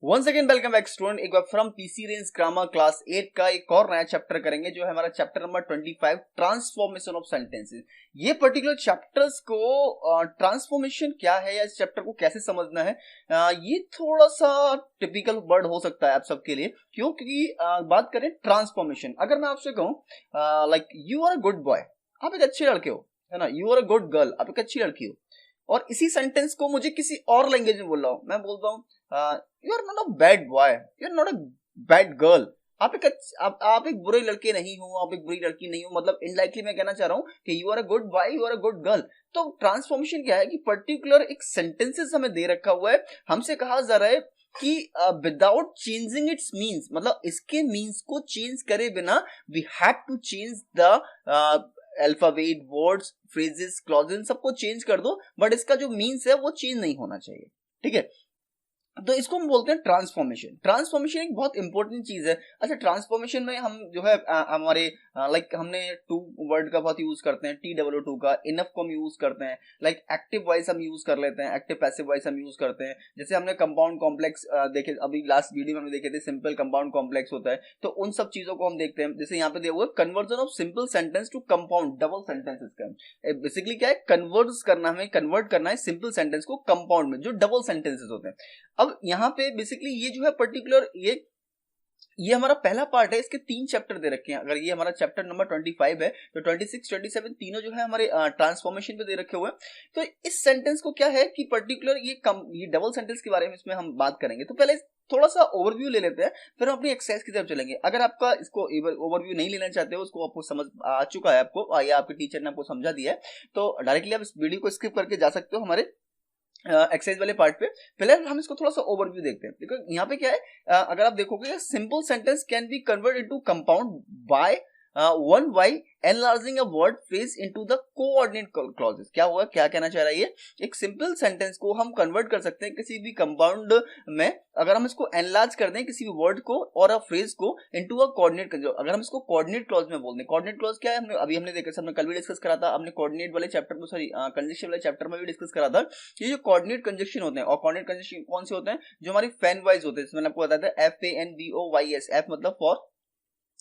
Once again welcome back student, एक बार from PC range grammar class 8 का एक और नया चैप्टर करेंगे जो है हमारा chapter number 25 transformation of sentences. ये पर्टिकुलर चैप्टर्स को ट्रांसफॉर्मेशन क्या है या इस चैप्टर को कैसे समझना है, ये थोड़ा सा टिपिकल वर्ड हो सकता है आप सबके लिए। क्यों? क्योंकि बात करें ट्रांसफॉर्मेशन, अगर मैं आपसे कहूँ like you are a good boy, आप एक अच्छे लड़के हो, है ना, you are a good girl, आप एक अच्छी लड़की हो, और इसी सेंटेंस को मुझे किसी और लैंग्वेज में बोल रहा हूँ, मैं बोलता हूँ you are not a bad boy, you are not a bad girl, आप एक बुरे लड़के नहीं हो, आप एक बुरी लड़की नहीं हो, मतलब इनडायरेक्टली मैं कहना चाह रहा हूँ कि you are a good boy, you are a good girl. तो ट्रांसफॉर्मेशन क्या है कि पर्टिकुलर एक सेंटेंसेस हमें दे रखा हुआ है, हमसे कहा जा रहा है कि विदाउट चेंजिंग इट्स मीन्स, मतलब इसके मीन्स को चेंज करे बिना we have to change the alphabet, words, phrases, clauses सबको चेंज कर दो, बट इसका जो मीन्स है वो चेंज नहीं होना चाहिए। ठीक है, तो इसको हम बोलते हैं ट्रांसफॉर्मेशन। ट्रांसफॉर्मेशन एक बहुत इंपॉर्टेंट चीज है। अच्छा, ट्रांसफॉर्मेशन में हम जो है हमारे लाइक हमने टू वर्ड का बहुत यूज करते हैं, TWO2 का, इनफ को हम यूज करते हैं, लाइक एक्टिव वॉइस हम यूज कर लेते हैं, एक्टिव पैसिव वॉइस हम यूज करते हैं। जैसे हमने कंपाउंड कॉम्प्लेक्स देखे, अभी लास्ट वीडियो में हमने देखे थे सिंपल कंपाउंड कॉम्प्लेक्स होता है, तो उन सब चीजों को हम देखते हैं। जैसे यहाँ पे दिया हुआ conversion of simple sentence to compound double sentences का, बेसिकली क्या है, हमें कन्वर्ट करना है सिंपल सेंटेंस को कंपाउंड में जो डबल सेंटेंसेस होते हैं। अब यहाँ पे बेसिकली ये जो है पर्टिकुलर ये हमारा पहला पार्ट है, इसके 3 चैप्टर दे रखे हैं। अगर ये हमारा चैप्टर नंबर 25 है तो 26, 27 तीनों जो है हमारे ट्रांसफॉर्मेशन पे दे रखे हुए हैं। तो इस सेंटेंस को क्या है कि पर्टिकुलर ये डबल सेंटेंस के बारे में इसमें हम बात करेंगे। तो पहले थोड़ा सा ओवरव्यू ले लेते हैं, फिर हम अपनी एक्सरसाइज की तरफ चलेंगे। अगर आपका इसको ओवरव्यू नहीं लेना चाहते हो, उसको आपको समझ आ चुका है आपको या आपके टीचर ने आपको समझा दिया है, तो डायरेक्टली आप इस वीडियो को स्किप करके जा सकते हो हमारे एक्सरसाइज वाले पार्ट पे। पहले हम इसको थोड़ा सा ओवरव्यू देखते हैं। देखो यहाँ पे क्या है, अगर आप देखोगे simple sentence can be convert into compound by one by enlarging a word phrase into the coordinate clauses. क्या हुआ, क्या कहना चाह रहा है ये, एक सिंपल सेंटेंस को हम कन्वर्ट कर सकते हैं किसी भी कंपाउंड में अगर हम इसको एनलार्ज कर दें किसी भी वर्ड को और अ फ्रेज को इनटू अ कोऑर्डिनेट, अगर हम इसको कोऑर्डिनेट क्लॉज में बोल दें। कोऑर्डिनेट क्लॉज क्या है, हमने देखा, हमने कल भी डिस्कस करा था, हमने कोऑर्डिनेट वाले चैप्टर में, सॉरी कंजक्शन वाले चैप्टर में भी डिस्कस करा था। ये जो कोऑर्डिनेट कंजक्शन होते हैं, और कोऑर्डिनेट कंजक्शन कौन से होते हैं, जो हमारी फैन वाइज होते हैं। मैंने आपको बताया था FANVOYS, एफ मतलब फॉर,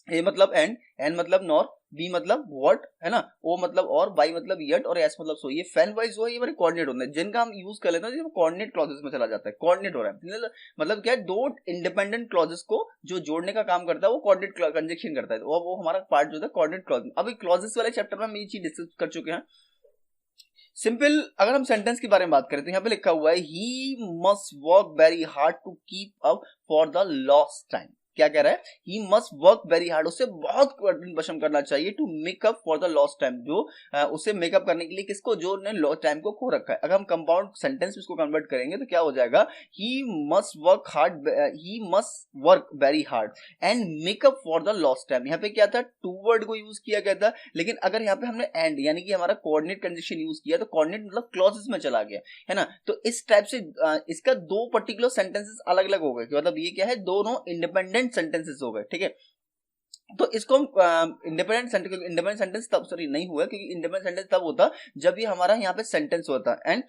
ए मतलब एंड, एन मतलब नॉर, बी मतलब व्हाट, है ना, ओ मतलब और, वाई मतलब यट, और एस मतलब सो। ये फैन वाइज जो है ये हमारे कोऑर्डिनेट होते हैं जिनका हम यूज कर लेते हैं, जो कोऑर्डिनेट क्लॉजेस में चला जाता है। कोऑर्डिनेट हो रहा है मतलब क्या है, दो इंडिपेंडेंट क्लॉजेस को जो जोड़ने का काम करता है वो कोऑर्डिनेट कंजक्शन करता है, वो हमारा पार्ट जो है कोऑर्डिनेट क्लॉज। अभी क्लॉजेस वाले चैप्टर में हम ये चीज डिस्कस कर चुके हैं। सिंपल अगर हम सेंटेंस के बारे में बात करें तो यहाँ पे लिखा हुआ है he must work very hard to keep up for the lost time. क्या कह रहा है, he must work very hard, उसे बहुत कठिन परिश्रम करना चाहिए to make up for the lost time, जो उसे मेकअप करने के लिए किसको, जो ने लॉस्ट टाइम को खो रखा है। अगर हम कंपाउंड सेंटेंस में इसको कन्वर्ट करेंगे तो क्या हो जाएगा, ही must work very hard and makeup for the lost time. यहाँ पे क्या था, टू वर्ड को यूज किया गया था, लेकिन अगर यहाँ पे हमने एंड यानी कि हमारा कोऑर्डिनेट कंजक्शन यूज किया तो कोऑर्डिनेट मतलब क्लॉजेस में चला गया, है ना। तो इस टाइप से इसका दो पर्टिकुलर सेंटेंसेस अलग अलग हो गए, मतलब ये क्या है, दोनों इंडिपेंडेंट सेंटेंसेस हो गए। ठीक है, तो इसको हम इंडिपेंडेंट सेंटेंस तब, सॉरी नहीं हुआ, क्योंकि इंडिपेंडेंट सेंटेंस तब होता जब ये हमारा यहाँ पे सेंटेंस होता एंड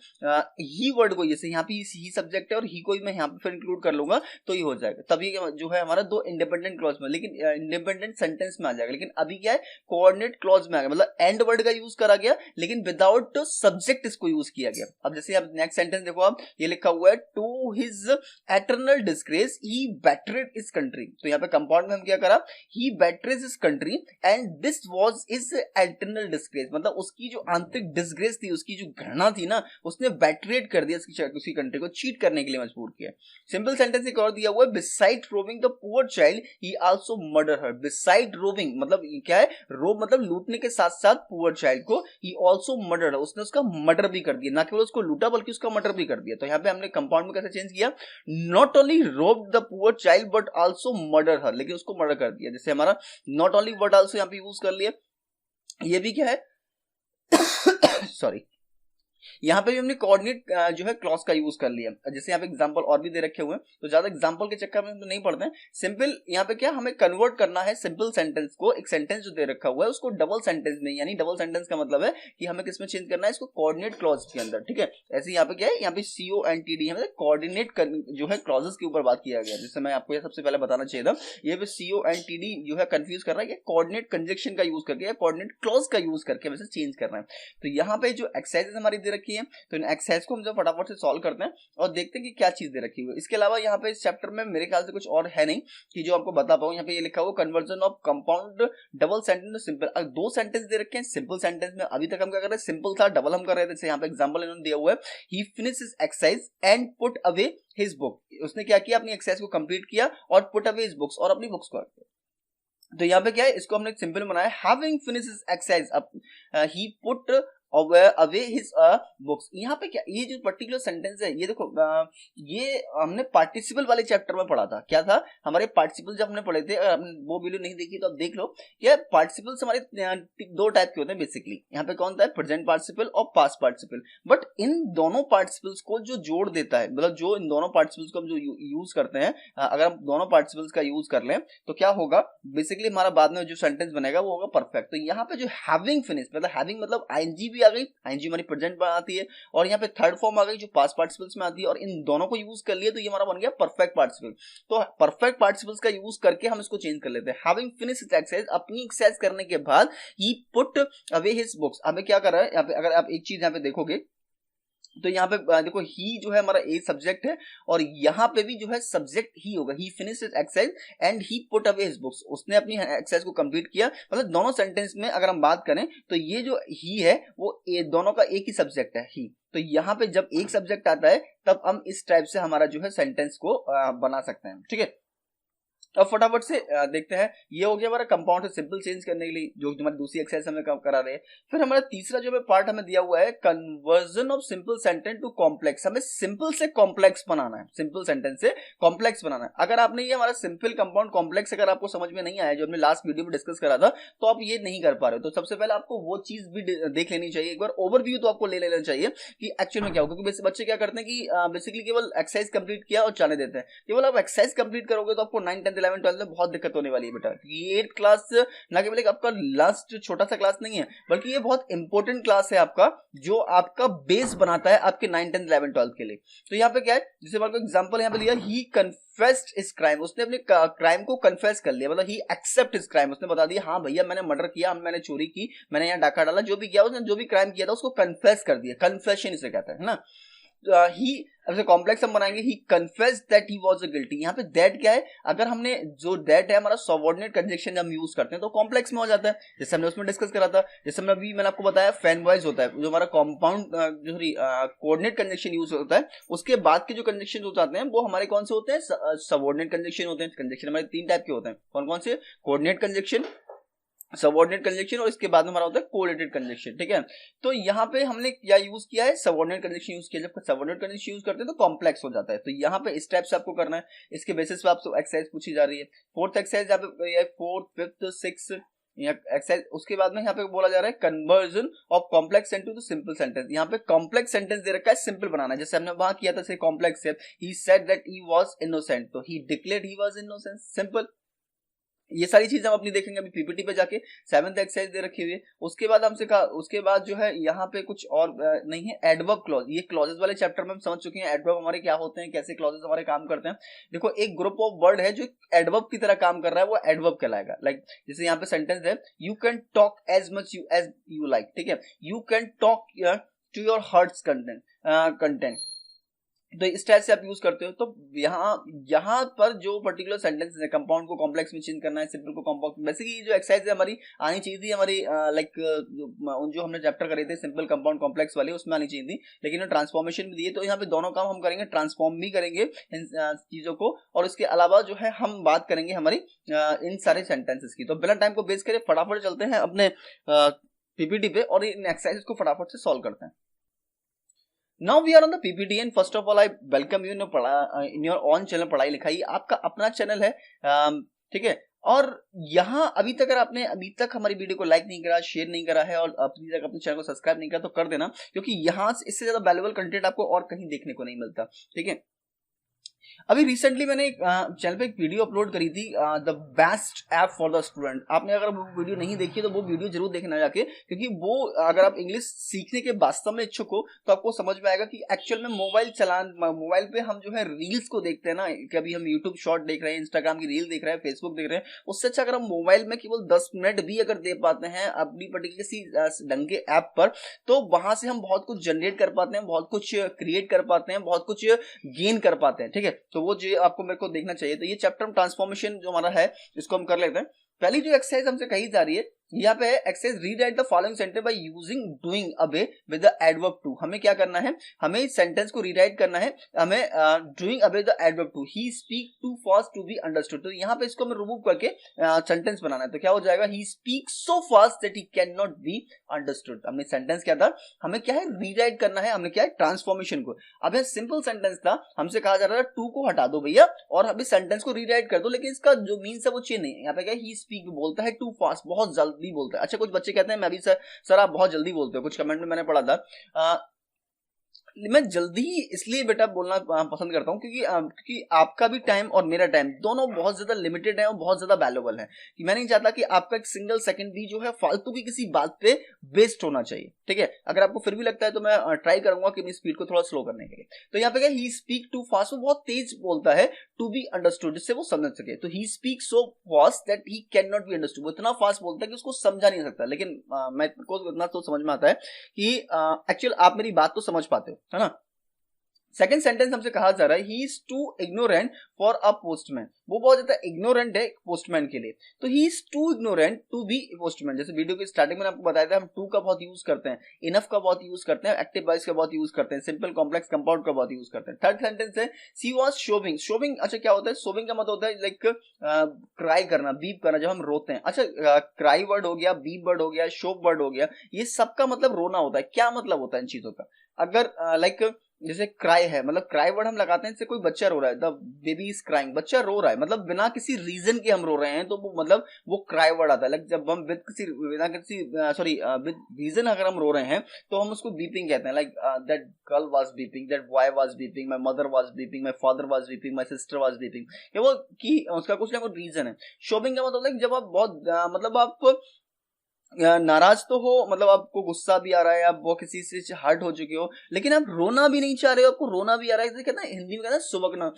ही वर्ड को, जैसे यहाँ पे ही सब्जेक्ट है और ही को मैं यहाँ पे फिर इंक्लूड कर लूंगा तो ये हो जाएगा, तभी जो है हमारा दो इंडिपेंडेंट क्लॉज में, लेकिन इंडिपेंडेंट सेंटेंस में आ जाएगा। लेकिन अभी क्या है, कोऑर्डिनेट क्लॉज में आ गया, मतलब एंड वर्ड का यूज करा गया लेकिन विदाउट सब्जेक्ट इसको यूज किया गया। अब जैसे आप नेक्स्ट सेंटेंस देखो, आप ये लिखा हुआ है to his eternal disgrace he betrayed his country. तो यहाँ पे कंपाउंड में हम क्या करा, he betrays his country and this was his eternal disgrace, मतलब उसकी जो आंतरिक डिस्ग्रेस थी, उसकी जो घृणा थी ना, उसने बेटरेड कर दिया उसकी कंट्री को, चीट करने के लिए मजबूर किया। सिंपल सेंटेंस एक और दिया हुआ है, beside robin the poor child he also murder her. Beside robin मतलब क्या है, रोब मतलब लूटने के साथ साथ पुअर चाइल्ड को ही आल्सो मर्डर, उसने उसका मर्डर भी कर दिया, ना केवल उसको लूटा बल्कि उसका मर्डर भी कर दिया। तो यहाँ पे हमने कंपाउंड में कैसे चेंज किया, not only rob the poor child but also murder her, लेकिन उसको मर्डर कर दिया। जैसे हमारा नॉट ओनली बट आल्सो यहाँ पे यूज कर लिया, ये भी क्या है सॉरी यहाँ पे भी हमने कोऑर्डिनेट जो है क्लॉज का यूज कर लिया। जैसे यहाँ पे एग्जांपल और भी दे रखे हुए हैं, तो ज्यादा एग्जांपल के चक्कर में हम तो नहीं पढ़ते हैं। सिंपल यहाँ पे क्या हमें कन्वर्ट करना है सिंपल सेंटेंस को, एक सेंटेंस जो दे रखा हुआ है उसको डबल सेंटेंस में, यानी डबल सेंटेंस का मतलब है कि हमें किसमें चेंज करना है, इसको कोऑर्डिनेट क्लॉज के अंदर, ठीक है। ऐसे यहाँ पे क्या है, यहाँ पे CONTD है, कोऑर्डिनेट जो है क्लॉजेस के ऊपर बात किया गया, जिससे मैं आपको ये सबसे पहले बताना चाहिए था। ये पे CONTD जो है कंफ्यूज कर रहा है, कोऑर्डिनेट कंजक्शन का यूज करके या कोऑर्डिनेट क्लॉज का यूज करके वैसे चेंज करना है। तो यहाँ पे जो एक्सरसाइजेस हमारी दे रखी है, तो इन एक्सरसाइज को हम जो फटाफट से सॉल्व करते हैं और देखते हैं कि क्या चीज दे रखी हुई है। इसके अलावा यहाँ पे इस चैप्टर में मेरे ख्याल से कुछ और है नहीं कि जो आपको बता पाऊं। यहाँ पे ये लिखा हुआ conversion of compound double sentence to simple. अगर दो सेंटेंस दे रखे हैं सिंपल सेंटेंस में, अभी तक हम क्या कर रहे हैं, सिंपल था, डबल हम कर रहे थे। जैसे यहाँ पे एग्जांपल इन्होंने दिया हुआ है, he finish his exercise and put away his book. उसने क्या किया, अपनी एक्सरसाइज को कंप्लीट किया और पुट अवे हिज बुक्स, और अपनी बुक्स को। तो यहाँ पे क्या है, इसको हमने सिंपल बनाया, हैविंग फिनिश हिज एक्सरसाइज ही पुट अवे हिज बुक्स। यहाँ पे क्या, ये जो पर्टिकुलर सेंटेंस है, ये देखो ये हमने पार्टिसिपल वाले चैप्टर में पढ़ा था। क्या था, हमारे पार्टिसिपल जब हमने पढ़े थे, अगर आपने वो वीडियो नहीं देखी तो आप देख लो। क्या पार्टिसिपल्स हमारे दो टाइप के होते हैं बेसिकली। यहाँ पे कौन था, प्रेजेंट पार्टिसिपल और पास्ट पार्टिसिपल। बट इन दोनों पार्टिसिपल्स को जो जोड़ देता है, मतलब जो इन दोनों पार्टिसिपल्स को हम जो यूज करते हैं, अगर हम दोनों पार्टिसिपल्स का यूज कर लें तो क्या होगा, बेसिकली हमारा बाद में जो सेंटेंस बनेगा वो होगा परफेक्ट। तो यहाँ पे जो हैविंग फिनिश, मतलब हैविंग मतलब आईएनजी आ गई, आईएनजी हमारी प्रेजेंट में आती है, और यहाँ पे थर्ड फॉर्म आ गई जो पास्ट पार्टिसिपल्स में आती है, और इन दोनों को यूज कर लिया तो ये हमारा बन गया परफेक्ट पार्टिसिपल। तो परफेक्ट पार्टिसिपल्स का यूज करके हम इसको चेंज कर लेते हैं। हैविंग फिनिश हिज एक्सरसाइज, अपनी एक्सरसाइज करने के बाद ही पुट अवे हिज बुक्स। हमें क्या कर रहा है यहाँ पे, अगर आप एक चीज यहाँ पे देखोगे तो यहाँ पे देखो, ही जो है हमारा ए सब्जेक्ट है, और यहाँ पे भी जो है सब्जेक्ट ही होगा। He finish his exercise and he put away his books. उसने अपनी एक्सरसाइज को कंप्लीट किया, मतलब दोनों सेंटेंस में अगर हम बात करें तो ये जो ही है वो दोनों का एक ही सब्जेक्ट है, ही। तो यहाँ पे जब एक सब्जेक्ट आता है तब हम इस टाइप से हमारा जो है सेंटेंस को बना सकते हैं, ठीक है। अब फटाफट से देखते हैं, ये हो गया हमारा कंपाउंड से सिंपल चेंज करने के लिए, जो हमारी दूसरी एक्सरसाइज हमें करा रहे हैं। फिर हमारा तीसरा जो पार्ट हमें दिया हुआ है, conversion of simple sentence to complex. हमें सिंपल से कॉम्प्लेक्स बनाना है, सिंपल सेंटेंस से कॉम्प्लेक्स बनाना है। अगर आपने ये हमारा सिंपल कंपाउंड कॉम्प्लेक्स अगर आपको समझ में नहीं आया, जो हमने लास्ट वीडियो में डिस्कस करा था, तो आप ये नहीं कर पा रहे हो, तो सबसे पहले आपको वो चीज भी देख लेनी चाहिए। एक बार ओवरव्यू तो आपको ले लेना चाहिए कि एक्चुअल में क्या होगा, क्योंकि बच्चे क्या करते हैं कि बेसिकली केवल एक्सरसाइज कंप्लीट किया और जाने देते हैं। केवल आप एक्सरसाइज कंप्लीट करोगे तो आपको 9, 10, 11, 12 में बहुत दिक्कत होने वाली है बेटा। ये 8th क्लास ना केवल एक आपका लास्ट छोटा सा क्लास नहीं है, बल्कि ये बहुत इंपॉर्टेंट क्लास है आपका, जो आपका बेस बनाता है आपके 9, 10, 11, 12 के लिए। तो यहाँ पे क्या है, जैसे मान लो एग्जांपल यहाँ पे लिया, ही कन्फेस्ड हिज क्राइम। उसने अपने क्राइम को कन्फेस कर लिया, मतलब ही एक्सेप्ट हिज क्राइम। उसने बता दिया, हाँ भैया मैंने मर्डर किया, मैंने चोरी की, मैंने यहाँ डाका डाला, जो भी किया उसने, जो भी क्राइम किया था उसको कन्फेस कर दिया। कन्फेशन इसे कहते हैं ना। ही अब कॉम्प्लेक्स हम बनाएंगे, he confessed that he was a guilty. यहाँ पे दैट क्या है, अगर हमने जो दैट है हमारा सबऑर्डिनेट कंजक्शन जब हम यूज करते हैं तो कॉम्प्लेक्स में हो जाता है, जैसे हमने उसमें डिस्कस करा था। जैसे मैंने आपको बताया फैन वॉइस होता है, जो हमारा कॉम्पाउंड जो कोऑर्डिनेट कंजक्शन यूज होता है, उसके बाद के जो कंजक्शन हो जाते हैं वो हमारे कौन से होते हैं, सबऑर्डिनेट कंजक्शन होते हैं। कंजक्शन हमारे 3 टाइप के होते हैं, कौन कौन से, कोऑर्डिनेट कंजक्शन, सबऑर्डिनेट कंजक्शन, और इसके बाद में हमारा होता है कोरिलेटेड कंजक्शन, ठीक है। तो यहाँ पे हमने क्या यूज किया है, सबऑर्डिनेट कंजक्शन यूज किया। जब सबऑर्डिनेट कंजक्शन यूज करते हैं तो कॉम्प्लेक्स हो जाता है। तो यहाँ पे इस टाइप से आपको करना है, इसके बेसिस पे आपसे एक्सरसाइज पूछी जा रही है। 4th एक्सरसाइज यहाँ पे 4th, 5th, 6th एक्सरसाइज। उसके बाद में यहाँ पे बोला जा रहा है conversion of complex sentence to simple sentence. यहाँ पे कॉम्प्लेक्स सेंटेंस दे रखा है, सिंपल बनाना है, जैसे हमने वहां किया था कॉम्प्लेक्स से, he said that he was innocent, तो he declared he was innocent, simple. ये सारी चीजें हम अपनी देखेंगे अभी पीपीटी पे जाके। 7th एक्सरसाइज दे रखी हुई है। उसके बाद हमसे कहा, उसके बाद जो है यहाँ पे कुछ और नहीं है, एडवर्ब क्लॉज। ये क्लॉजेस वाले चैप्टर में हम समझ चुके हैं एडवर्ब हमारे क्या होते हैं, कैसे क्लॉजेस हमारे काम करते हैं। देखो एक ग्रुप ऑफ वर्ड है जो एडवर्ब की तरह काम कर रहा है, वो एडवर्ब कहलाएगा। लाइक जैसे यहाँ पे सेंटेंस है, you can talk as much as you like, ठीक है। You can talk to your heart's content, तो इस टाइप से आप यूज करते हो। तो यहाँ पर जो पर्टिकुलर सेंटेंसेस है, कंपाउंड को कॉम्प्लेक्स में चेंज करना है, सिंपल को कॉम्पाउंड। बेसिकली जो एक्सरसाइज है हमारी आनी चाहिए थी हमारी, लाइक जो हमने चैप्टर करे थे सिंपल, कंपाउंड, कॉम्प्लेक्स वाले, उसमें आनी चाहिए थी, लेकिन ट्रांसफॉर्मेशन भी दिए। तो यहाँ पे दोनों काम हम करेंगे, ट्रांसफॉर्म भी करेंगे इन चीजों को, और इसके अलावा जो है हम बात करेंगे हमारी इन सारे सेंटेंसेस की। तो बिना टाइम को वेस्ट करे फटाफट चलते हैं अपने पीपीटी पे और इन एक्सरसाइज को फटाफट से सॉल्व करते हैं। Now we are on the PPT and first of all I welcome you in your own channel पढ़ाई लिखाई। आपका अपना चैनल है ठीक है। और यहाँ अभी तक हमारी वीडियो को लाइक नहीं करा, शेयर नहीं करा है और अभी तक अपने चैनल को सब्सक्राइब नहीं करा तो कर देना, क्योंकि यहाँ इससे ज्यादा वैल्यूएबल कंटेंट आपको और कहीं देखने को नहीं मिलता, ठीक है। अभी रिसेंटली मैंने एक चैनल पे एक वीडियो अपलोड करी थी, the best app for the student. आपने अगर वो वीडियो नहीं देखी तो वो वीडियो जरूर देखना जाके, क्योंकि वो अगर आप इंग्लिश सीखने के वास्तव में इच्छुक हो तो आपको समझ में आएगा कि एक्चुअल में मोबाइल पे हम जो है रील्स को देखते हैं ना, कभी हम यूट्यूब शॉर्ट देख रहे हैं, इंस्टाग्राम की रील देख रहे हैं, फेसबुक देख रहे हैं, उससे अच्छा अगर हम मोबाइल में केवल 10 मिनट भी अगर दे पाते हैं अपनी पर्टिकुलर किसी ढंग के ऐप पर, तो वहां से हम बहुत कुछ जनरेट कर पाते हैं, बहुत कुछ क्रिएट कर पाते हैं, बहुत कुछ गेन कर पाते हैं, ठीक है। तो वो जो आपको मेरे को देखना चाहिए। तो ये चैप्टर ट्रांसफॉर्मेशन जो हमारा है इसको हम कर लेते हैं। पहली जो एक्सरसाइज हमसे कही जा रही है यहाँ पे exercise, rewrite the following sentence by using doing away with the adverb too. हमें क्या करना है, हमें इस सेंटेंस को रीराइट करना है, हमें doing away the adverb too. He speak too fast to be understood. तो यहाँ पे इसको हमें रिमूव करके सेंटेंस बनाना है। तो क्या हो जाएगा, he speak so fast that he can not be understood. हमने सेंटेंस क्या था, हमें क्या है रीराइट करना है, हमने क्या है ट्रांसफॉर्मेशन को। अब यह सिंपल सेंटेंस था, हमसे कहा जा रहा था टू को हटा दो भैया और अभी सेंटेंस को रीराइट कर दो, लेकिन इसका जो मीन्स है वो चेंज नहीं है। यहाँ पे क्या, ही स्पीक बोलता है टू फास्ट, बहुत जल्दी बोलता है। अच्छा, कुछ बच्चे कहते हैं मैं भी सर आप बहुत जल्दी बोलते हो, कुछ कमेंट में मैंने पढ़ा था। मैं जल्दी इसलिए बेटा बोलना पसंद करता हूं क्योंकि आपका भी टाइम और मेरा टाइम दोनों बहुत ज्यादा लिमिटेड है और बहुत ज्यादा वैल्यूएबल है, कि मैं नहीं चाहता कि आपका एक सिंगल सेकंड भी जो है फालतू की किसी बात पे वेस्ट होना चाहिए, ठीक है। अगर आपको फिर भी लगता है तो मैं ट्राई करूंगा कि अपनी स्पीड को थोड़ा स्लो करने के लिए। तो यहाँ पे क्या, ही स्पीक टू फास्ट, वो बहुत तेज बोलता है, टू बी अंडरस्टूड, जिससे वो समझ सके। तो he speak so fast that he can not be understood, वो इतना फास्ट बोलता है कि उसको समझा नहीं सकता। लेकिन मैं को इतना तो समझ में आता है कि एक्चुअल आप मेरी बात तो समझ पाते हो, है ना। सेकेंड सेंटेंस हमसे कहा जा रहा है, he is too ignorant for a postman. वो बहुत ज्यादा इग्नोरेंट है पोस्टमैन के लिए। तो he is too ignorant to be postman. जैसे वीडियो की स्टार्टिंग में आपको बताया था, हम टू का बहुत यूज करते हैं, इनफ का बहुत यूज करते हैं, एक्टिव वॉइस का बहुत यूज करते हैं, सिंपल कॉम्प्लेक्स कंपाउंड का बहुत यूज करते हैं। थर्ड सेंटेंस है, सी वॉज शोविंग। शोविंग, अच्छा क्या होता है, शोविंग का मतलब होता है लाइक क्राई करना, बीप करना, जब हम रोते हैं। अच्छा, क्राई वर्ड हो गया, बीप वर्ड हो गया, शोव वर्ड हो गया, ये सबका मतलब रोना होता है। क्या मतलब होता है इन चीजों का, अगर लाइक जैसे क्राई है, मतलब क्राई वर्ड हम लगाते हैं जैसे कोई बच्चा रो रहा है, द बेबी इज क्राइंग, बच्चा रो रहा है, मतलब बिना किसी रीजन के हम रो रहे हैं, तो वो मतलब वो क्राई वर्ड आता है। लाइक जब हम विद रीजन अगर हम रो रहे हैं तो हम उसको बीपिंग कहते हैं। Like that girl was beeping, that boy was beeping, my mother was beeping, my father was beeping, my sister was beeping. ये वो कि उसका कुछ ना कुछ रीजन है। शोबिंग का मतलब है जब आप बहुत मतलब आप नाराज तो हो, मतलब आपको गुस्सा भी आ रहा है, आप वो किसी से हर्ट हो चुके हो, लेकिन आप रोना भी नहीं चाह रहे हो, आपको रोना भी आ रहा है। कहते हैं हिंदी में कहते हैं सुबकना,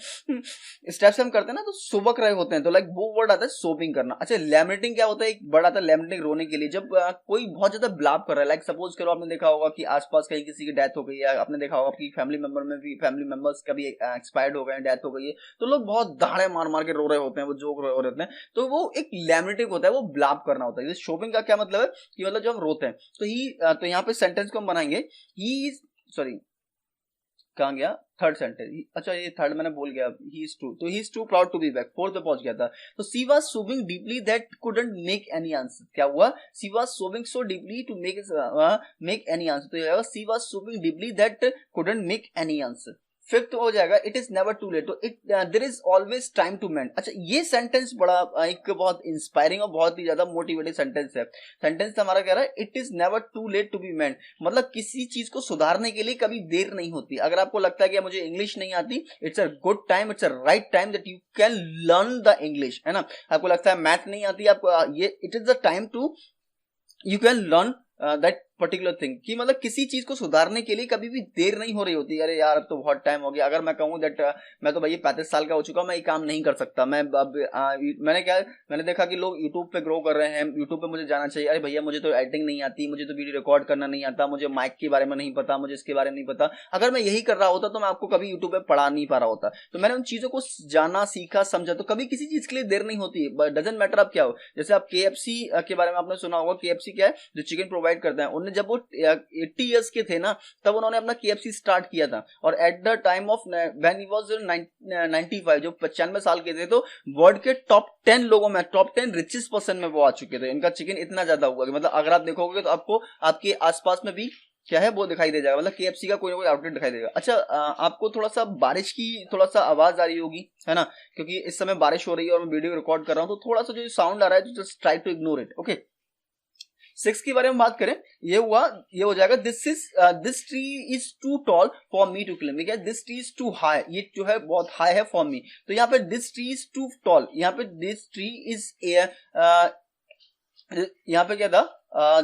इस टाइप से हम करते हैं ना, तो सुबक रहे होते हैं, तो लाइक वो वर्ड आता है सोबिंग करना। अच्छा, लैमिनेटिंग क्या होता है, एक वर्ड आता है लैमिनेटिंग, रोने के लिए। जब कोई बहुत ज्यादा ब्लाप कर रहा है, लाइक सपोज करो आपने देखा होगा कि आसपास कहीं किसी की डेथ हो गई है, आपने देखा होगा कि फैमिली मेंबर्स कभी एक्सपायर्ड हो गए, डेथ हो गई है, तो लोग बहुत दाड़े मार मार के रो रहे होते हैं, वो जोक रहे होते हैं, तो वो एक लैमिनेटिव होता है, वो ब्लाप करना होता है। शोबिंग का क्या मतलब है कि मतलब जब हम रोते हैं तो यहाँ पे सेंटेंस को हम बनाएंगे, ही सॉरी कहाँ गया, थर्ड सेंटेंस। अच्छा, ये थर्ड मैंने बोल गया, ही इज टू, तो he is too proud to be back, fourth पे पहुंच गया था। तो she was sobbing deeply that couldn't make any answer. क्या हुआ, she was sobbing so deeply to make any answer. तो ये she was sobbing deeply that couldn't make any answer. Fifth हो जाएगा, it is never too late, तो there is always time to mend. अच्छा, ये sentence बड़ा एक बहुत इंस्पायरिंग और बहुत ही ज्यादा मोटिवेटिंग सेंटेंस है। सेंटेंस हमारा कह रहा है, it is never too late to be mend, मतलब किसी चीज को सुधारने के लिए कभी देर नहीं होती। अगर आपको लगता है कि मुझे इंग्लिश नहीं आती, it's a good time, it's a right time that you can learn the English, है ना। आपको लगता है मैथ नहीं आती, आपको ये it is the time to you can learn that particular thing, कि मतलब किसी चीज को सुधारने के लिए कभी भी देर नहीं हो रही होती। अरे यार अब तो बहुत टाइम हो गया, अगर मैं कहूँ दैट मैं तो भाई 35 साल का हो चुका हूँ, मैं ये काम नहीं कर सकता, मैं अब मैंने देखा कि लोग यूट्यूब पे ग्रो कर रहे हैं, यूट्यूब पे मुझे जाना चाहिए, अरे भैया मुझे तो एडिटिंग नहीं आती, मुझे तो वीडियो रिकॉर्ड करना नहीं आता, मुझे माइक के बारे में नहीं पता, मुझे इसके बारे में नहीं पता। अगर मैं यही कर रहा होता तो मैं आपको कभी यूट्यूब पे पढ़ा नहीं पा रहा होता। तो मैंने उन चीजों को जाना, सीखा, समझा, तो कभी किसी चीज के लिए देर नहीं होती। डजंट मैटर आप क्या हो। जैसे आप KFC के बारे में आपने सुना होगा, KFC क्या है, जो चिकन प्रोवाइड करता है। उन्हें जब वो 80 इयर्स के थे ना, तब उन्होंने अपना KFC स्टार्ट किया था, और at the time of when he was 95, जो 95 साल के थे, तो वर्ल्ड के टॉप 10 लोगों में, टॉप 10 रिचेस्ट पर्सन में वो आ चुके थे। इनका चिकन इतना ज्यादा हुआ कि मतलब अगर आप देखोगे तो आपको आपके आसपास में भी क्या है वो दिखाई दे जाएगा, मतलब KFC का कोई ना कोई आउटलेट दिखाई देगा। अच्छा आपको थोड़ा सा बारिश की थोड़ा सा आवाज आ रही होगी, है ना, क्योंकि इस समय बारिश हो रही है और मैं वीडियो रिकॉर्ड कर रहा हूँ, तो थोड़ा सा जो साउंड आ रहा है just try to ignore it. Okay, 6 के बारे में बात करें, ये हो जाएगा this tree is too tall for me to climb. क्या, this tree is too high, ये जो है बहुत हाई है फॉर मी। तो यहाँ पे this tree is too tall, यहाँ पे दिस ट्री इज यहाँ पे क्या था,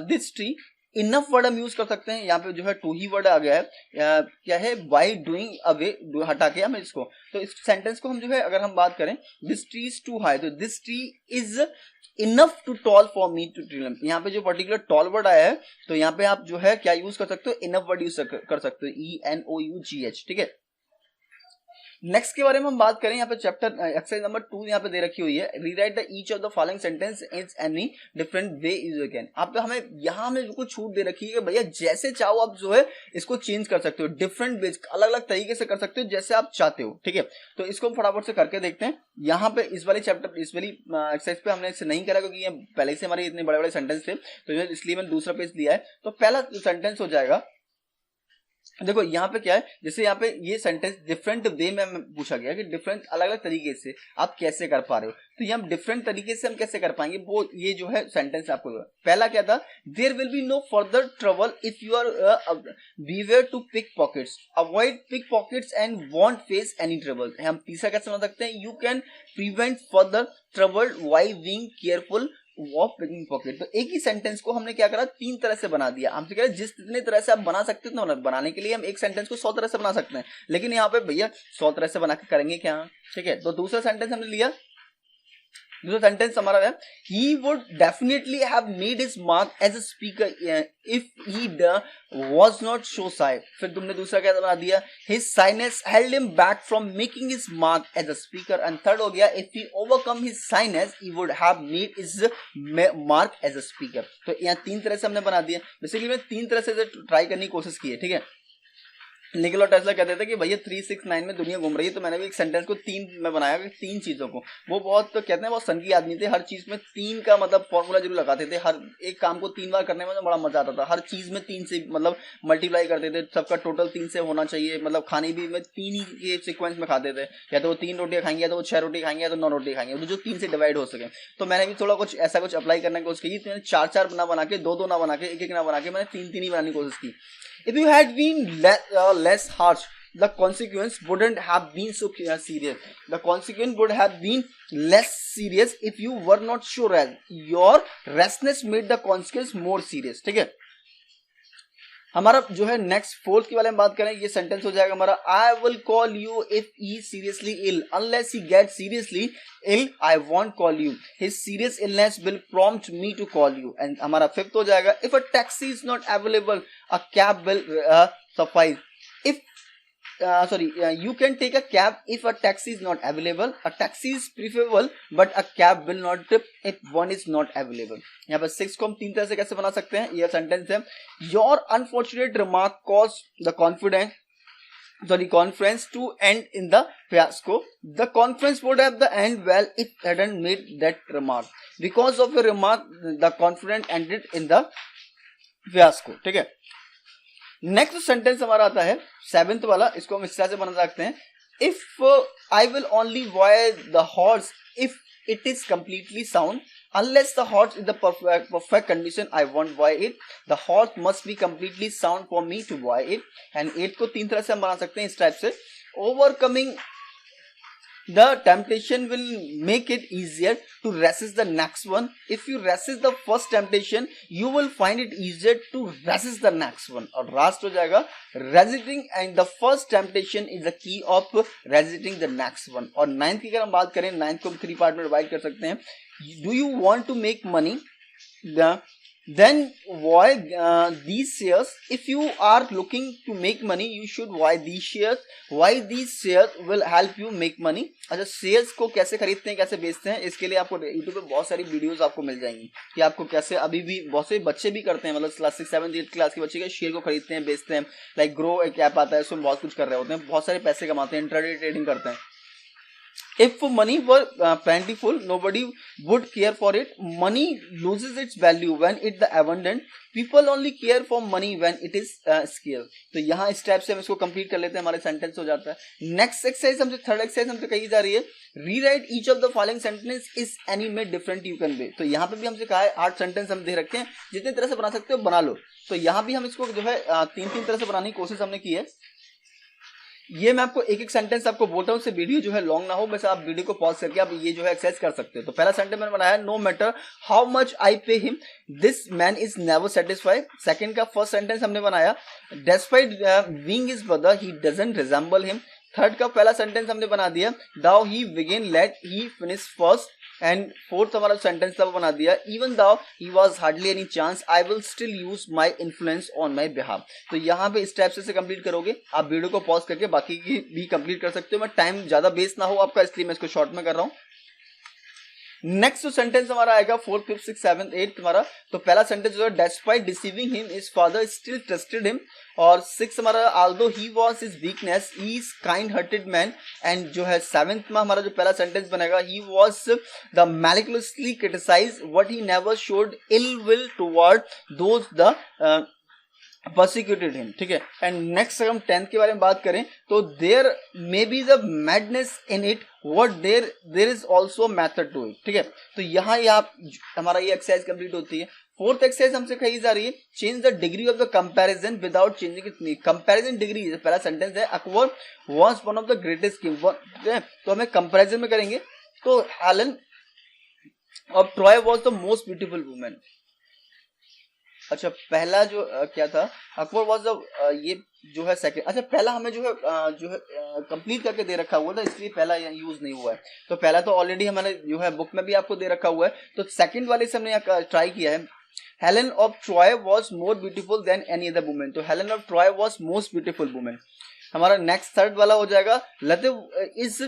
दिस ट्री इनफ वर्ड हम यूज कर सकते हैं, यहाँ पे जो है टू ही वर्ड आ गया है, क्या है, बाई डूइंग अवे, हटा के हम इसको, तो इस सेंटेंस को हम जो है अगर हम बात करें, this tree is too high, तो this tree is enough too tall for me to climb. यहाँ पे जो पर्टिकुलर टॉल वर्ड आया है, तो यहाँ पे आप जो है क्या यूज कर सकते हो, इनफ वर्ड यूज कर सकते हो, ENOUGH, ठीक है। नेक्स्ट के बारे में हम बात करें, यहाँ पे चैप्टर एक्सरसाइज नंबर 2 यहाँ पे दे रखी हुई है, rewrite the each of the following sentence in any different way is you can. आप हमें यहाँ हमें बिल्कुल छूट दे रखी है कि भैया जैसे चाहो आप जो है इसको चेंज कर सकते हो, डिफरेंट वेज, अलग अलग तरीके से कर सकते हो जैसे आप चाहते हो, ठीक है। तो इसको हम फटाफट से करके देखते हैं। यहाँ पे इस वाली चैप्टर, इस वाली एक्सरसाइज पे हमने इसे नहीं करा क्योंकि ये पहले से हमारे इतने बड़े बड़े सेंटेंस थे, तो इसलिए मैंने दूसरा पेज लिया है। तो पहला सेंटेंस हो जाएगा, देखो यहाँ पे क्या है, जैसे यहाँ पे ये सेंटेंस डिफरेंट वे में पूछा गया कि डिफरेंट अलग अलग तरीके से आप कैसे कर पा रहे हो, तो ये हम डिफरेंट तरीके से हम कैसे कर पाएंगे, वो ये जो है सेंटेंस आपको दो। पहला क्या था, there will be no further trouble if you are beware to pick pockets, avoid pick pockets and won't face any trouble. हम तीसरा कैसे समझ सकते हैं, you can prevent further trouble by being careful of picking pocket. तो एक ही sentence को हमने क्या करा, 3 तरह से बना दिया। हमसे कह रहे जिस जितने तरह से आप बना सकते हो ना, बनाने के लिए हम एक सेंटेंस को 100 तरह से बना सकते हैं, लेकिन यहाँ पे भैया 100 तरह से बना के करेंगे क्या, ठीक है। तो दूसरा सेंटेंस हमने लिया, दूसरा सेंटेंस हमारा है, he would definitely have made his mark as a speaker if he was not so shy। फिर तुमने दूसरा क्या बना दिया, his shyness held him back from making his mark as a speaker। and third हो गया, if he overcome his shyness he would have made his mark as a speaker। तो यहाँ 3 तरह से हमने बना दिया, बेसिकली मैं 3 तरह से ट्राई करने की कोशिश की है, ठीक है। निकोला टेस्ला कहते थे कि भैया 369 में दुनिया घूम रही है, तो मैंने भी एक सेंटेंस को 3 में बनाया, 3 चीजों को। वो बहुत तो कहते हैं बहुत सनकी आदमी थे, हर चीज में 3 का मतलब फॉर्मूला जरूर लगाते थे, हर एक काम को 3 बार करने में तो बड़ा मजा आता था, हर चीज में 3 से मतलब मल्टीप्लाई करते थे, सबका टोटल 3 से होना चाहिए, मतलब खाने भी में 3 ही के सीक्वेंस में खाते थे, या तो वो 3 रोटियां खाएंगे, या तो वो 6 रोटी खाएंगे, या तो 9 रोटी खाएंगे, तो जो 3 से डिवाइड हो सके। तो मैंने भी थोड़ा कुछ ऐसा कुछ अप्लाई करने की कोशिश की, तो मैंने 4-4 ना बना के, 2-2 ना बना के, 1-1 ना बना के, मैंने 3-3 ही बनाने की कोशिश की। If you had been less harsh, the consequence wouldn't have been so serious. The consequence would have been less serious if you were not so rash. Your rashness made the consequence more serious. ठीक है। हमारा जो है next 4th के बारे में बात करें, ये सेंटेंस हो जाएगा हमारा, I will call you if he seriously ill unless he get seriously ill I won't call you, his serious illness will prompt me to call you. And हमारा 5th हो जाएगा, if a taxi is not available a cab will suffice. इफ you can take a cab if a taxi is not available. A taxi is preferable but a cab will not if one is not available। यहाँ पर 6 को हम 3 तरह से कैसे बना सकते हैं, यह सेंटेंस है, your unfortunate remark caused the conference to end in the fiasco. The conference would have the end well if hadn't made that remark. Because of your remark the conference ended in the fiasco। ठीक है। Next sentence हमारा आता है 7th वाला, इसको हम इस तरह से बना सकते हैं, if I will only boy the horse if it is completely sound, unless the horse is the perfect condition I won't buy it, the horse must be completely sound for me to buy it। and 8 को 3 तरह से हम बना सकते हैं इस type से, overcoming the temptation will make it easier to resist the next one। if you resist the first temptation you will find it easier to resist the next one। और लास्ट हो जाएगा, resisting and the first temptation is the key of resisting the next one। और 9th की अगर हम बात करें, 9th को हम 3 पार्ट में डिवाइड कर सकते हैं, do you want to make money, then buy these shares। if you are looking to make money you should buy these shares। why these shares will help you make money। अच्छा, shares को कैसे खरीदते हैं, कैसे बेचते हैं, इसके लिए आपको YouTube पे बहुत सारी वीडियोस आपको मिल जाएंगी कि आपको कैसे, अभी भी बहुत से बच्चे भी करते हैं, मतलब क्लास 6, 7, 8 क्लास के बच्चे के शेयर को खरीदते हैं, बेचते हैं। लाइक ग्रो एक ऐप आता है, उसमें बहुत कुछ कर रहे होते हैं, बहुत सारे पैसे कमाते हैं, इंट्राडे ट्रेडिंग करते हैं। If money were plentiful, nobody would care for it. Money loses its value when it the abundant. People only care for money when it is scarce. तो यहाँ स्टेप से हम इसको कंप्लीट कर लेते हैं, हमारे सेंटेंस हो जाता है। नेक्स्ट एक्सरसाइज हमसे थर्ड एक्सरसाइज हमसे कही जा रही है rewrite each of the following sentence is any में डिफरेंट यू कैन बे। तो यहाँ पे भी हमसे कहा है 8 सेंटेंस हम दे रखे हैं, जितने तरह से बना सकते हो बना लो। तो यहाँ भी हम इसको जो है 3-3 तरह से बनाने की कोशिश हमने की है। ये मैं आपको एक एक सेंटेंस आपको बोलता हूँ, उससे वीडियो जो है लॉन्ग ना हो, वैसे आप वीडियो को पॉज करके आप ये जो है एक्सरसाइज कर सकते हो। तो पहला सेंटेंस मैंने बनाया no matter how much I pay him this man is never satisfied. Second का फर्स्ट सेंटेंस हमने बनाया despite being his brother he doesn't resemble him. Third का पहला सेंटेंस हमने बना दिया though he begin late he finish first. And fourth हमारा sentence था वो बना दिया even though he was hardly any chance I will still use my influence on my behalf. तो यहाँ पे स्टेप से कंप्लीट करोगे, आप वीडियो को पॉज करके बाकी की भी कंप्लीट कर सकते हो। मैं टाइम ज्यादा वेस्ट ना हो आपका, इसलिए मैं इसको शॉर्ट में कर रहा हूँ। नेक्स्ट जो सेंटेंस हमारा आएगा 4th 5th 6th 7th 8th हमारा। तो पहला सेंटेंस जो है despite deceiving him his father still trusted him. और 6 हमारा although he was his weakness he is kind hearted man. And जो है 7th में हमारा जो पहला सेंटेंस बनेगा he was the maliciously criticise what he never showed ill will toward those the persecuted him। ठीक है। एंड नेक्स्ट अगर हम 10th के बारे में बात करें तो there may be the madness in it what there is also method to it. ठीक है। तो यहाँ ये आप हमारा ये एक्सरसाइज कंप्लीट होती है। फोर्थ एक्सरसाइज हमसे कही जा रही है change the degree of the comparison without changing it's meaning. Comparison degree पहला सेंटेंस है Akbar was one of the greatest king. तो हमें कंपैरिजन में करेंगे तो Helen of Troy was the most beautiful women. अच्छा पहला जो क्या था अकबर वाज द ये जो है सेकंड। अच्छा पहला हमें जो है कंप्लीट करके दे रखा हुआ था, इसलिए पहला यूज नहीं हुआ है। तो पहला तो ऑलरेडी हमारे जो है बुक में भी आपको दे रखा हुआ है। तो सेकंड वाले से हमने ट्राई किया है Helen of Troy was more beautiful than any other women. तो Helen of Troy was most beautiful women. हमारा नेक्स्ट थर्ड वाला हो जाएगा Latif is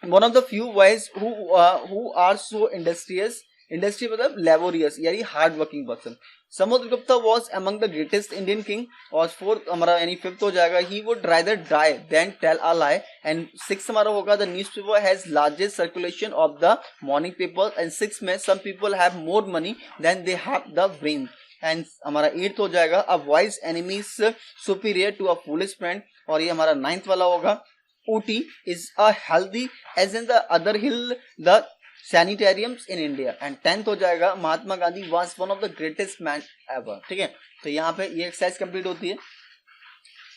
one of the few boys who are so industrious. Industry मतलब laborious यानी hard working person. Samudragupta was among the greatest Indian king. और fourth हमारा यानी fifth हो जाएगा he would rather die than tell a lie. And six हमारा होगा the newspaper has largest circulation of the morning paper. And six में some people have more money than they have the brain. And हमारा eighth हो जाएगा a wise enemy is superior to a foolish friend. और ये हमारा ninth वाला होगा Ooty is a healthy as in the other hill the sanitariums in India. And 10th हो जाएगा Mahatma Gandhi was one of the greatest man ever. ठीक है। तो यहाँ पे ये एक्सरसाइज कंप्लीट होती है।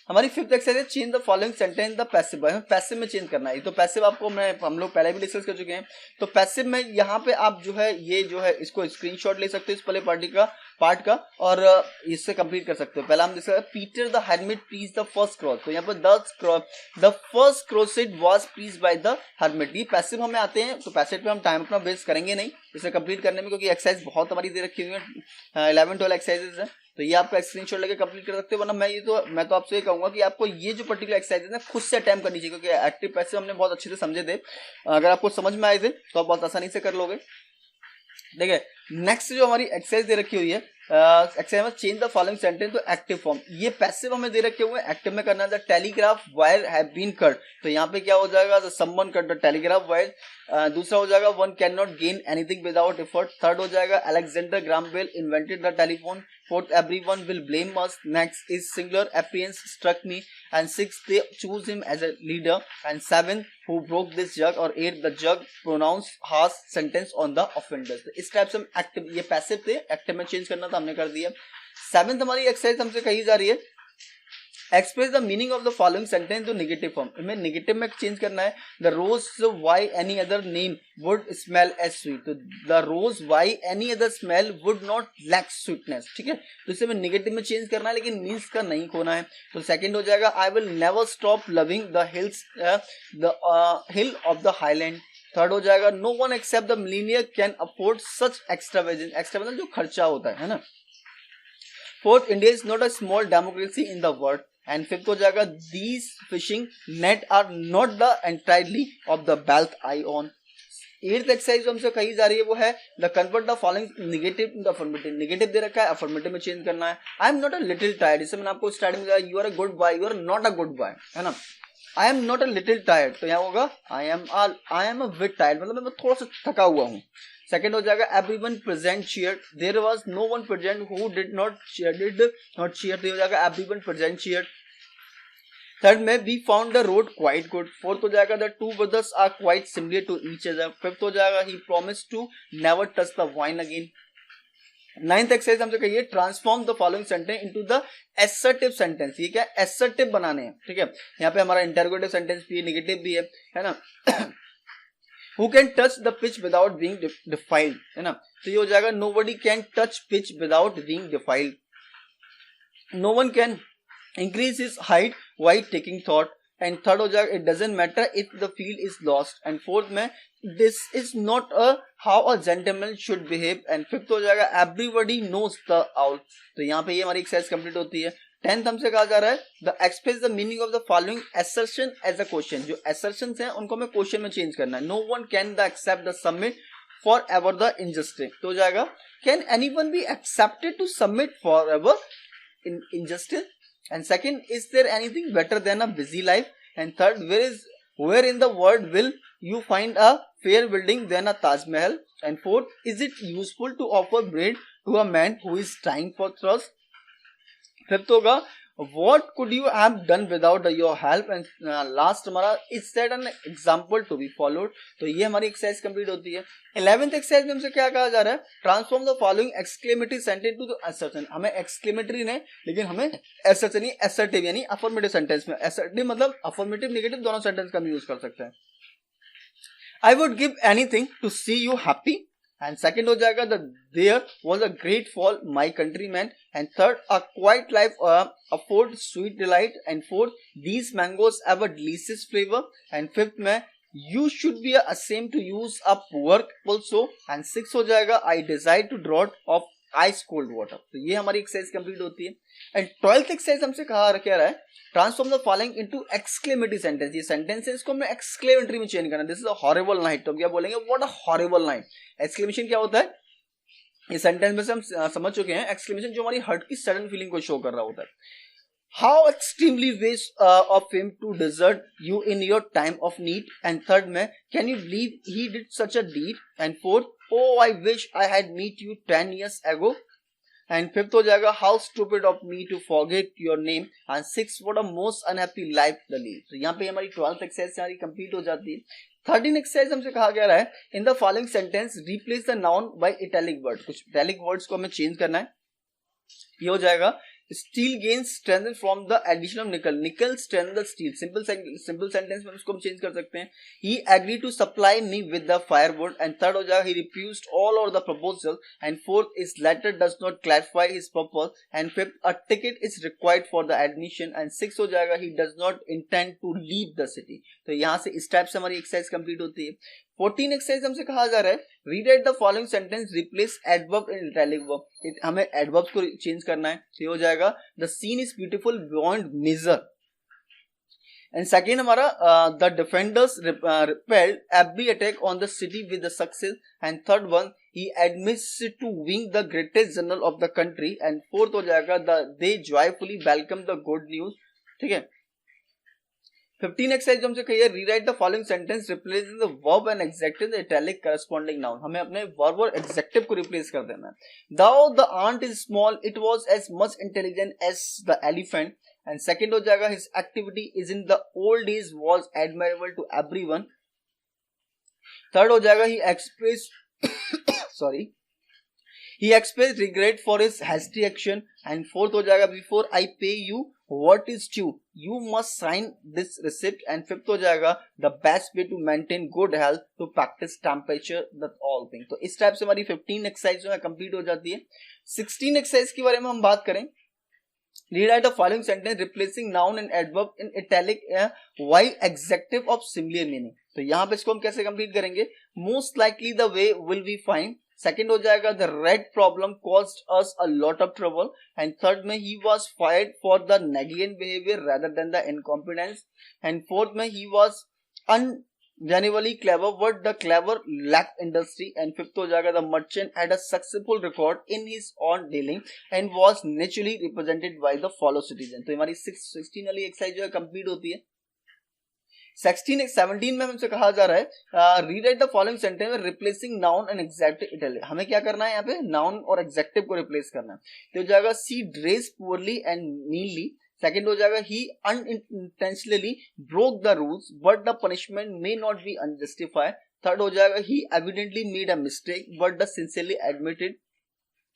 हमारी फिफ्थ एक्सरसाइज है change the following sentence the passive. हमें पैसिव में चेंज करना है। तो पैसिव आपको हम लोग पहले भी डिस्कस कर चुके हैं। तो पैसिव में यहाँ पे आप जो है ये जो है इसको स्क्रीनशॉट ले सकते हो इस पहले पार्ट का और इससे कंप्लीट कर सकते हो। पहला हम discuss Peter the hermit please the first cross. तो यहाँ पर the first crusade was please by the hermit. ये पैसिव हमें आते हैं तो पैसिव पे हम टाइम अपना वेस्ट करेंगे नहीं इसे कंप्लीट करने में, क्योंकि एक्सरसाइज बहुत हमारी दे रखी हुई है 11-12 एक्सरसाइजेज है। तो ये आपका स्क्रीनशॉट लेके कंप्लीट कर सकते हो। वरना मैं तो आपसे ये कहूंगा कि आपको ये जो पर्टिकुलर एक्सरसाइज है खुद से अटेम्प्ट करनी चाहिए, क्योंकि एक्टिव पैसिव हमने बहुत अच्छे से समझे थे। अगर आपको समझ में आए थे तो आप बहुत आसानी से कर लोगे। देखिए नेक्स्ट जो हमारी एक्सरसाइज दे रखी हुई है एक्सरसाइज में change the following sentence to active form. ये पैसिव हमें दे रखे हुए हैं, एक्टिव में करना है the telegraph wire have been cut. तो यहाँ पे क्या हो जाएगा the someone cut the telegraph wire. दूसरा हो जाएगा one can not gain anything without effort. Third हो जाएगा Alexander Graham Bell invented the telephone. Fourth everyone will blame us. Next is singular appearance struck me. And sixth they choose him as a leader. And seventh who broke this jug. और eighth the jug pronounced harsh sentence on the offenders. इस type से हम active ये passive थे, active में change करना था हमने कर दिया। सेवेंथ हमारी एक्सरसाइज हमसे कही जा रही है express the meaning of the following sentence to negative form. हमें नेगेटिव में चेंज करना है the rose by any other name would smell as sweet. तो the rose by any other smell would not lack sweetness. ठीक है। तो इसे हमें नेगेटिव में चेंज करना है लेकिन मीन्स का नहीं खोना है। तो सेकंड हो जाएगा I will never stop loving the hills the hill of the highland. Third हो जाएगा no one except the millionaire can afford such extravagance. Extravagance जो खर्चा होता है ना। Fourth India is not a small democracy in the world. And fifth हो जाएगा these fishing net are not the entirely of the belt I on. Eighth exercise जो हमसे कही जा रही है वो है the convert the following negative in the affirmative. Negative दे रखा है, अफर्मेटिव में चेंज करना है। I am not a little tired. इससे मैंने आपको स्टार्टिंग में you are a good boy, you are not a good boy, है ना। I am not a little tired, तो यहाँ होगा I am a bit tired, मतलब मैं थोड़ा सा थका हुआ हूँ. सेकंड हो जाएगा everyone present cheered, there was no one present who did not cheer, तो हो जाएगा एवरीवन प्रेजेंट चीयर्ड. थर्ड में we found the road quite good. Fourth हो जाएगा the two brothers are quite similar to each other. Fifth हो जाएगा he promise to never touch the wine again. Ninth exercise हमसे कहिए transform the following sentence into the assertive sentence. ये क्या assertive बनाने हैं, ठीक है. यहाँ पे हमारा इंटरोगेटिव सेंटेंस भी है, नेगेटिव भी है ना. Who can touch the pitch without being defiled, है ना. तो ये हो जाएगा nobody can touch pitch without being defiled. No one can increase his height while taking thought. And third हो जाएगा it doesn't matter if the field is lost. And fourth में this is not a how a gentleman should behave. And fifth हो जाएगा everybody knows the owl. तो यहाँ पे ये हमारी एक्सरसाइज कंप्लीट होती है. 10th हमसे कहा जा रहा है the express the meaning of the following assertion as a question. जो असर्शंस हैं उनको हमें क्वेश्चन में चेंज करना है. No one can the except the submit forever the injustice. तो हो जाएगा can anyone be accepted to submit forever in injustice. And second, is there anything better than a busy life? And third, where in the world will you find a fair building than a Taj Mahal? And fourth, is it useful to offer bread to a man who is trying for trust? Fifth होगा what could you have done without your help? And last हमारा is set an example to be followed. तो ये हमारी exercise complete होती है. 11th exercise में हमसे क्या कहा जा रहा है transform the following exclamatory sentence to the assertion. हमें एक्सक्लेमेटरी नहीं लेकिन हमें असर्शन नहीं असर्टिव यानी अफर्मेटिव सेंटेंस में. असर्टिव मतलब अफर्मेटिव नेगेटिव दोनों सेंटेंस का हम यूज कर सकते हैं. I would give anything to see you happy. And second हो जाएगा the there was a great fall my countrymen. And third a quiet life afford sweet delight. And fourth these mangoes have a delicious flavor. And fifth में you should be ashamed to use up work also. And sixth हो जाएगा I desire to draught of ice cold water. तो ये हमारी exercise complete होती है. And 12th exercise हमसे कहा क्या रहा है transform the following into exclamatory sentence. ये सेंटेंस है इसको हमें एक्सक्लेमेटरी में चेंज करना. This is a horrible night. तो हम क्या बोलेंगे what a horrible night. Exclamation क्या होता है ये सेंटेंस में से हम समझ चुके हैं. एक्सक्लेमेशन जो हमारी हर्ट की सडन फीलिंग को शो कर रहा होता है. How extremely waste of him to desert you in your time of need. And third में can you believe he did such a deed. And fourth oh I wish I had met you 10 years ago. And fifth हो जाएगा how stupid of me to forget your name. And sixth what a most unhappy life the lead. तो यहाँ पे हमारी 12th exercise हमारी complete हो जाती है. 13 एक्सरसाइज हमसे कहा गया है in the following sentence replace the noun by italic word. कुछ इटैलिक वर्ड्स को हमें चेंज करना है. ये हो जाएगा steel gains strength from the addition of nickel. Nickel strength the steel. Simple sentence में उसको हम चेंज कर सकते हैं. He agree to supply me with the firewood. And third हो जाएगा he refused all over the proposal. And fourth is letter does not clarify his purpose. And fifth a ticket is required for the admission. And six हो जाएगा he does not intend to leave the city. तो यहाँ से इस type से हमारी exercise complete होती है. 14 एक्सरसाइज हमसे कहा जा रहा है rewrite the following sentence replace adverb in italic verb. हमें एडवर्ब्स को चेंज करना है. तो ये हो जाएगा the scene is beautiful beyond measure. And second हमारा the defenders repelled every attack on the city with the success. And third one he admits to being the greatest general of the country. And fourth हो जाएगा they joyfully welcome the good news. ठीक है. 15 exercise हमसे कही है rewrite the following sentence replacing the verb and adjective the italic corresponding noun. हमें अपने verb और एडजेक्टिव को रिप्लेस कर देना है. Though the ant is small, it was as much intelligent as the elephant. And second हो जाएगा his activity is in the old days was admirable to everyone. Third हो जाएगा he expressed regret for his hasty action. And fourth हो जाएगा before I pay you what is due you must sign this receipt. And fifth हो जाएगा the best way to maintain good health to practice temperature that all thing. तो इस type से हमारी 15 exercise जो है कंप्लीट हो जाती है. 16 एक्सरसाइज के बारे में हम बात करें. Rewrite the following sentence replacing noun and adverb in italic while adjective of similar meaning. तो यहाँ पे इसको हम कैसे कंप्लीट करेंगे. Most likely the way will be fine. Second हो जाएगा the red problem caused us a lot of trouble. And third में he was fired for the negligent behavior rather than the incompetence. And fourth में he was ungenuinely clever but the clever lacked industry. And fifth हो जाएगा the merchant had a successful record in his own dealing and was naturally represented by the fellow citizen. तो हमारी 16 वाली exercise जो है complete होती है. 17 में हमसे कहा जा रहा है रीराइट द फॉलोइंग सेंटेंस में replacing noun and executive Italy. हमें क्या करना है यहाँ पे, नाउन और एग्जेक्टिव को रिप्लेस करना है। तो हो जाएगा she dress poorly and meanly. Second हो जाएगा he unintentionally broke the rules but the punishment may not be unjustified. Third हो जाएगा he evidently made a mistake but the sincerely admitted.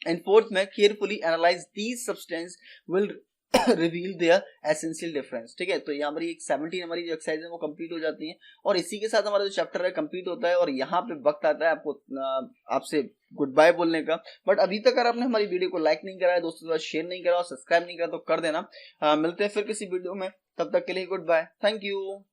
And fourth में carefully analyse these substance will reveal their essential difference. ठीक है, तो यहाँ पर एक 17 हमारी जो एक्सरसाइज है वो कंप्लीट हो जाती है और इसी के साथ हमारा जो चैप्टर है कंप्लीट होता है और यहाँ पे वक्त आता है आपको आपसे गुड बाय बोलने का। बट अभी तक अगर आपने हमारी वीडियो को लाइक नहीं करा है, दोस्तों के साथ शेयर नहीं करा और सब्सक्राइब नहीं करा तो कर देना। मिलते हैं फिर किसी वीडियो में, तब तक के लिए गुड बाय, थैंक यू।